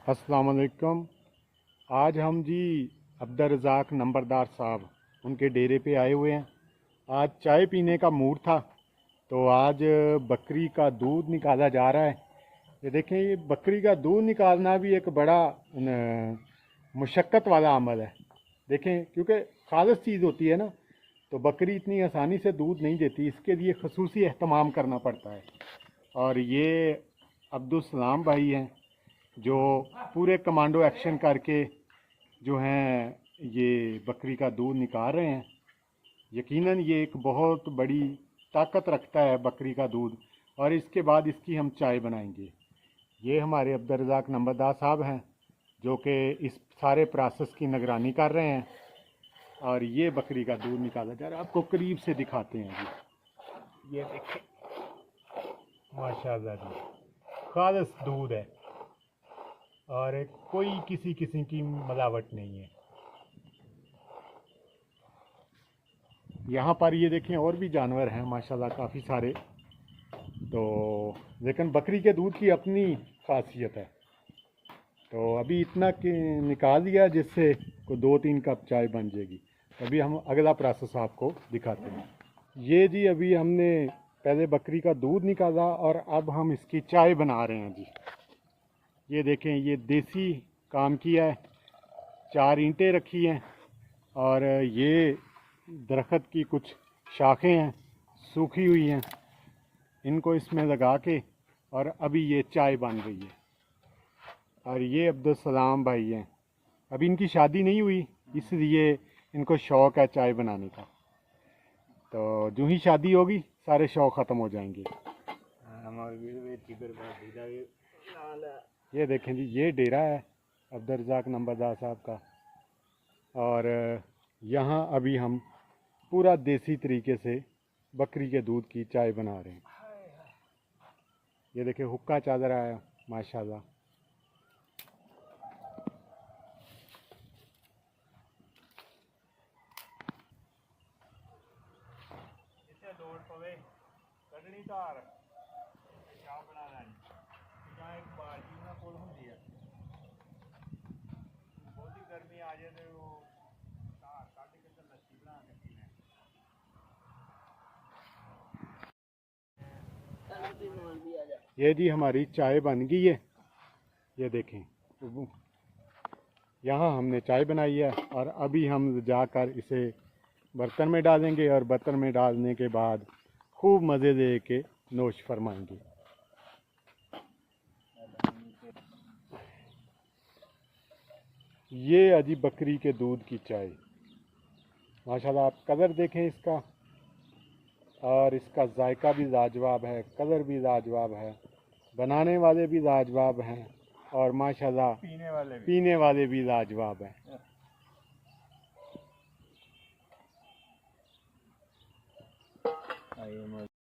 अस्सलाम वालेकुम। आज हम जी अब्दुल रज़ाक नंबरदार साहब उनके डेरे पे आए हुए हैं। आज चाय पीने का मूड था तो आज बकरी का दूध निकाला जा रहा है। ये देखें, ये बकरी का दूध निकालना भी एक बड़ा मुशक्क़त वाला अमल है। देखें, क्योंकि खालिस चीज़ होती है ना, तो बकरी इतनी आसानी से दूध नहीं देती, इसके लिए खसूसी एहतमाम करना पड़ता है। और ये अब्दुल सलाम भाई हैं जो पूरे कमांडो एक्शन करके जो हैं ये बकरी का दूध निकाल रहे हैं। यकीनन ये एक बहुत बड़ी ताकत रखता है बकरी का दूध। और इसके बाद इसकी हम चाय बनाएंगे। ये हमारे अब्दुल रज़ाक नंबरदार साहब हैं जो कि इस सारे प्रोसेस की निगरानी कर रहे हैं। और ये बकरी का दूध निकाला जा रहा है, आपको करीब से दिखाते हैं जी। ये देखें, माशाल्लाह जी, खालिस दूध है और कोई किसी किस्म की मिलावट नहीं है। यहाँ पर ये देखें और भी जानवर हैं माशाल्लाह काफ़ी सारे। तो लेकिन बकरी के दूध की अपनी खासियत है। तो अभी इतना निकाल दिया जिससे को 2-3 कप चाय बन जाएगी। अभी हम अगला प्रोसेस आपको दिखाते हैं। ये जी अभी हमने पहले बकरी का दूध निकाला और अब हम इसकी चाय बना रहे हैं जी। ये देखें, ये देसी काम किया है। 4 ईंटें रखी हैं और ये दरख्त की कुछ शाखें हैं सूखी हुई हैं, इनको इसमें लगा के और अभी ये चाय बन रही है। और ये अब्दुल सलाम भाई हैं, अभी इनकी शादी नहीं हुई इसलिए इनको शौक़ है चाय बनाने का। तो जो ही शादी होगी सारे शौक़ ख़त्म हो जाएंगे। ये देखें जी, ये डेरा है अब्दुल रज़ाक नंबरदार साहब का। और यहाँ अभी हम पूरा देसी तरीके से बकरी के दूध की चाय बना रहे हैं। ये देखिए, हुक्का चल रहा है माशाल्लाह। गर्मी आ जाए तो लस्सी बना के ये जी हमारी चाय बन गई है। ये देखें, यहाँ हमने चाय बनाई है और अभी हम जाकर इसे बर्तन में डालेंगे और बर्तन में डालने के बाद खूब मज़े दे के नोश फरमाएंगे। ये अजी बकरी के दूध की चाय माशाल्लाह, आप कलर देखें इसका, और इसका जायका भी लाजवाब है, कलर भी लाजवाब है, बनाने वाले भी लाजवाब हैं और माशाल्लाह पीने वाले भी लाजवाब हैं।